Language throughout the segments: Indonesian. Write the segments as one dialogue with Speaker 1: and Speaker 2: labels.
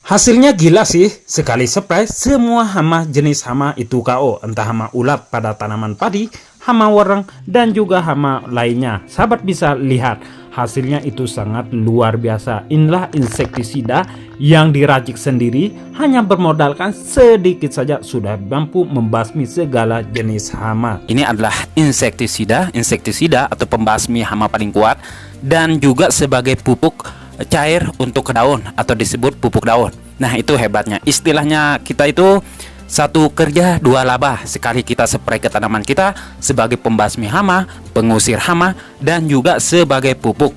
Speaker 1: Hasilnya gila sih, sekali spray semua hama jenis hama itu KO, entah hama ulat pada tanaman padi, hama warang, dan juga hama lainnya. Sahabat bisa lihat, hasilnya itu sangat luar biasa. Inilah insektisida yang diracik sendiri, hanya bermodalkan sedikit saja sudah mampu membasmi segala jenis hama.
Speaker 2: Ini adalah insektisida atau pembasmi hama paling kuat, dan juga sebagai pupuk cair untuk daun atau disebut pupuk daun. Nah, itu hebatnya. Istilahnya kita itu satu kerja dua laba. Sekali kita spray ke tanaman kita sebagai pembasmi hama, pengusir hama, dan juga sebagai pupuk.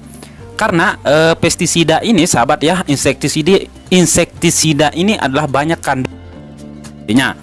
Speaker 2: Karena pestisida ini sahabat ya, insektisida ini adalah banyak kandungnya,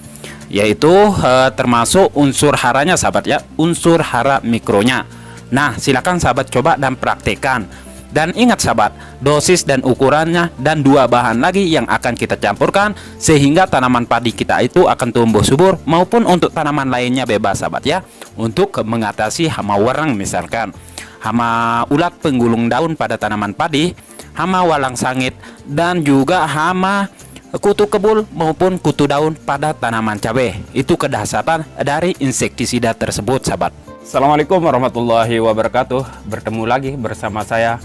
Speaker 2: yaitu termasuk unsur haranya sahabat ya, unsur hara mikronya. Nah, silakan sahabat coba dan praktekkan. Dan ingat sahabat, dosis dan ukurannya dan dua bahan lagi yang akan kita campurkan sehingga tanaman padi kita itu akan tumbuh subur, maupun untuk tanaman lainnya bebas sahabat ya. Untuk mengatasi hama warang misalkan, hama ulat penggulung daun pada tanaman padi, hama walang sangit, dan juga hama kutu kebul maupun kutu daun pada tanaman cabai. Itu kedahsyatan dari insektisida tersebut sahabat. Assalamualaikum warahmatullahi wabarakatuh. Bertemu lagi bersama saya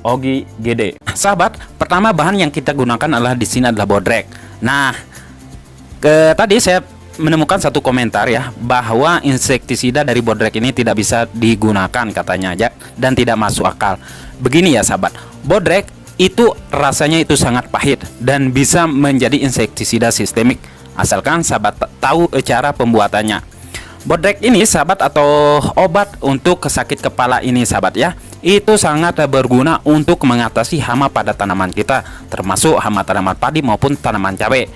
Speaker 2: Ogi Gede. Sahabat, pertama bahan yang kita gunakan adalah di sini adalah bodrek. Nah, tadi saya menemukan satu komentar ya, bahwa insektisida dari bodrek ini tidak bisa digunakan katanya aja, dan tidak masuk akal. Begini ya sahabat, bodrek itu rasanya itu sangat pahit dan bisa menjadi insektisida sistemik, asalkan sahabat tahu cara pembuatannya. Bodrek ini sahabat, atau obat untuk sakit kepala ini sahabat ya, itu sangat berguna untuk mengatasi hama pada tanaman kita, termasuk hama tanaman padi maupun tanaman cabai.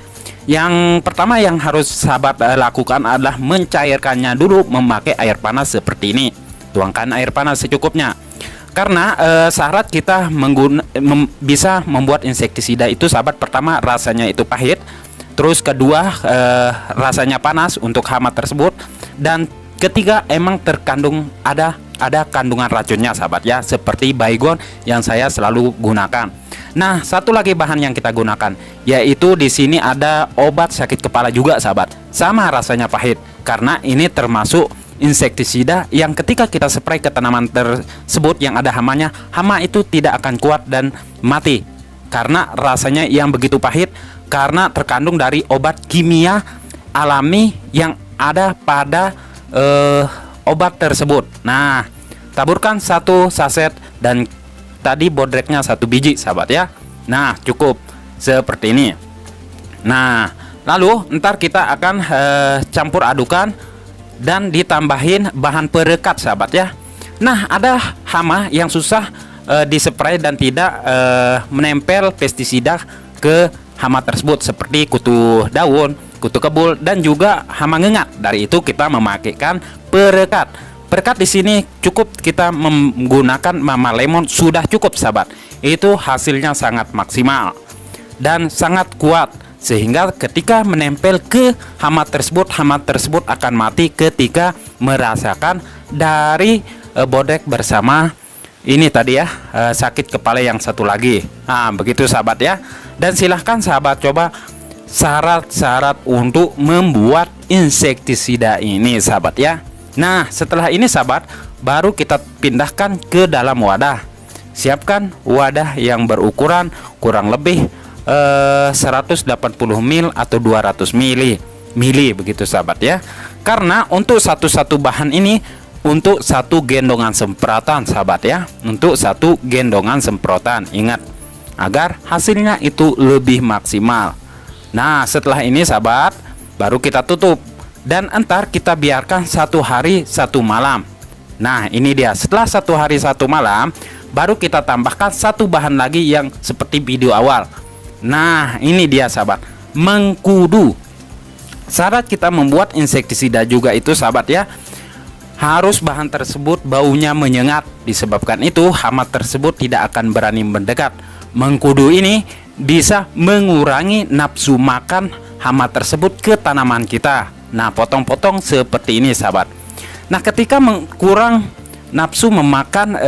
Speaker 2: Yang pertama yang harus sahabat lakukan adalah mencairkannya dulu memakai air panas seperti ini. Tuangkan air panas secukupnya. Karena syarat kita bisa membuat insektisida itu sahabat, pertama rasanya itu pahit, terus kedua rasanya panas untuk hama tersebut, dan ketiga emang terkandung ada kandungan racunnya sahabat ya, seperti baygon yang saya selalu gunakan. Nah, satu lagi bahan yang kita gunakan, yaitu di sini ada obat sakit kepala juga sahabat. Sama rasanya pahit, karena ini termasuk insektisida yang ketika kita spray ke tanaman tersebut yang ada hamanya, hama itu tidak akan kuat dan mati. Karena rasanya yang begitu pahit, karena terkandung dari obat kimia alami yang ada pada obat tersebut. Nah, taburkan satu saset dan tadi bodreknya satu biji sahabat ya. Nah, cukup seperti ini. Nah, lalu ntar kita akan campur adukan dan ditambahin bahan perekat sahabat ya. Nah, ada hama yang susah dispray dan tidak menempel pestisida ke hama tersebut, seperti kutu daun, kutu kebul, dan juga hama ngengat. Dari itu kita memakaikan perekat. Perekat di sini cukup kita menggunakan mama lemon sudah cukup sahabat. Itu hasilnya sangat maksimal dan sangat kuat, sehingga ketika menempel ke hama tersebut akan mati ketika merasakan dari bodrek bersama ini tadi ya, sakit kepala yang satu lagi. Nah, begitu sahabat ya. Dan silahkan sahabat coba syarat-syarat untuk membuat insektisida ini sahabat ya. Nah, setelah ini sahabat, baru kita pindahkan ke dalam wadah. Siapkan wadah yang berukuran kurang lebih 180 ml atau 200 ml begitu sahabat ya. Karena untuk satu bahan ini untuk satu gendongan semprotan sahabat ya, untuk satu gendongan semprotan, ingat, agar hasilnya itu lebih maksimal. Nah, setelah ini sahabat, baru kita tutup dan entar kita biarkan 1 hari 1 malam. Nah, ini dia, setelah 1 hari 1 malam baru kita tambahkan satu bahan lagi yang seperti video awal. Nah, ini dia sahabat, mengkudu. Syarat kita membuat insektisida juga itu sahabat ya, harus bahan tersebut baunya menyengat. Disebabkan itu hama tersebut tidak akan berani mendekat. Mengkudu ini bisa mengurangi nafsu makan hama tersebut ke tanaman kita. Nah, potong-potong seperti ini sahabat. Nah, ketika kurang nafsu memakan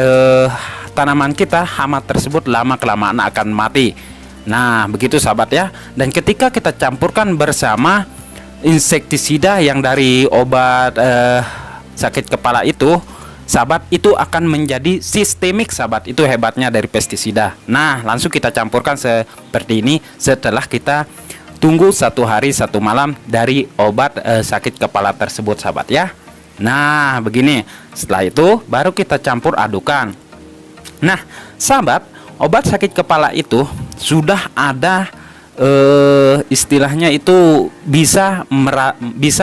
Speaker 2: tanaman kita, hama tersebut lama kelamaan akan mati. Nah, begitu sahabat ya. Dan ketika kita campurkan bersama insektisida yang dari obat sakit kepala itu, sahabat, itu akan menjadi sistemik sahabat. Itu hebatnya dari pestisida. Nah, langsung kita campurkan seperti ini setelah kita tunggu 1 hari 1 malam dari obat sakit kepala tersebut sahabat ya. Nah, begini. Setelah itu baru kita campur adukan. Nah, sahabat, obat sakit kepala itu sudah ada istilahnya itu bisa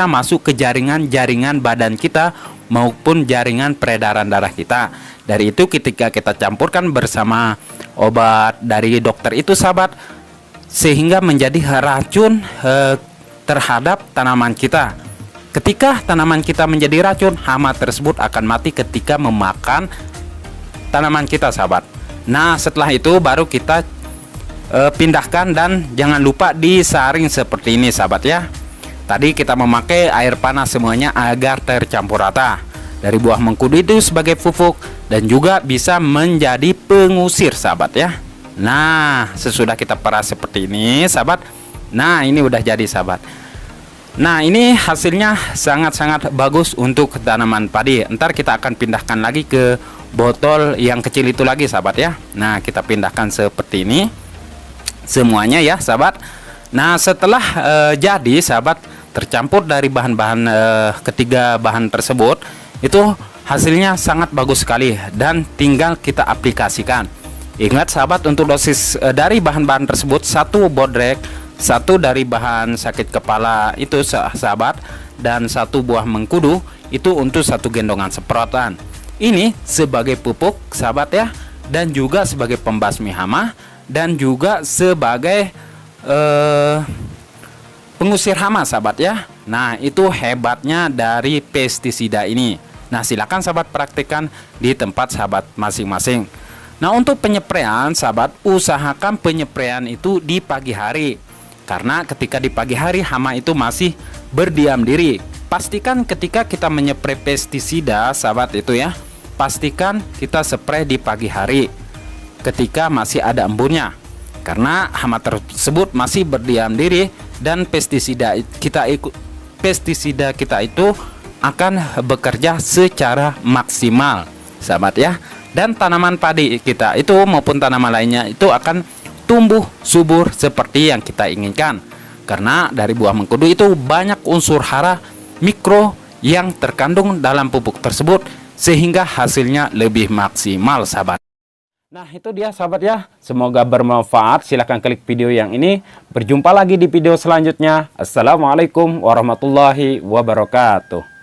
Speaker 2: masuk ke jaringan badan kita maupun jaringan peredaran darah kita. Dari itu ketika kita campurkan bersama obat dari dokter itu sahabat, sehingga menjadi racun terhadap tanaman kita. Ketika tanaman kita menjadi racun, hama tersebut akan mati ketika memakan tanaman kita sahabat. Nah, setelah itu baru kita pindahkan dan jangan lupa disaring seperti ini sahabat ya. Tadi kita memakai air panas semuanya agar tercampur rata. Dari buah mengkudu itu sebagai pupuk dan juga bisa menjadi pengusir sahabat ya. Nah, sesudah kita peras seperti ini sahabat. Nah, ini udah jadi sahabat. Nah, ini hasilnya sangat-sangat bagus untuk tanaman padi. Ntar kita akan pindahkan lagi ke botol yang kecil itu lagi sahabat ya. Nah, kita pindahkan seperti ini semuanya ya sahabat. Nah, setelah jadi sahabat, tercampur dari bahan-bahan ketiga bahan tersebut, itu hasilnya sangat bagus sekali dan tinggal kita aplikasikan. Ingat sahabat, untuk dosis dari bahan-bahan tersebut 1 bodrek, 1 dari bahan sakit kepala itu sahabat, dan 1 buah mengkudu itu untuk 1 gendongan semprotan. Ini sebagai pupuk sahabat ya, dan juga sebagai pembasmi hama, dan juga sebagai pengusir hama sahabat ya. Nah, itu hebatnya dari pestisida ini. Nah, silakan sahabat praktekkan di tempat sahabat masing-masing. Nah, untuk penyepraian sahabat, usahakan penyepraian itu di pagi hari, karena ketika di pagi hari hama itu masih berdiam diri. Pastikan ketika kita menyeprai pestisida sahabat itu ya, pastikan kita spray di pagi hari ketika masih ada embunnya, karena hama tersebut masih berdiam diri dan pestisida kita itu akan bekerja secara maksimal sahabat ya. Dan tanaman padi kita itu maupun tanaman lainnya itu akan tumbuh subur seperti yang kita inginkan, karena dari buah mengkudu itu banyak unsur hara mikro yang terkandung dalam pupuk tersebut, sehingga hasilnya lebih maksimal sahabat. Nah, itu dia sahabat ya, semoga bermanfaat. Silahkan klik video yang ini. Berjumpa lagi di video selanjutnya. Assalamualaikum warahmatullahi wabarakatuh.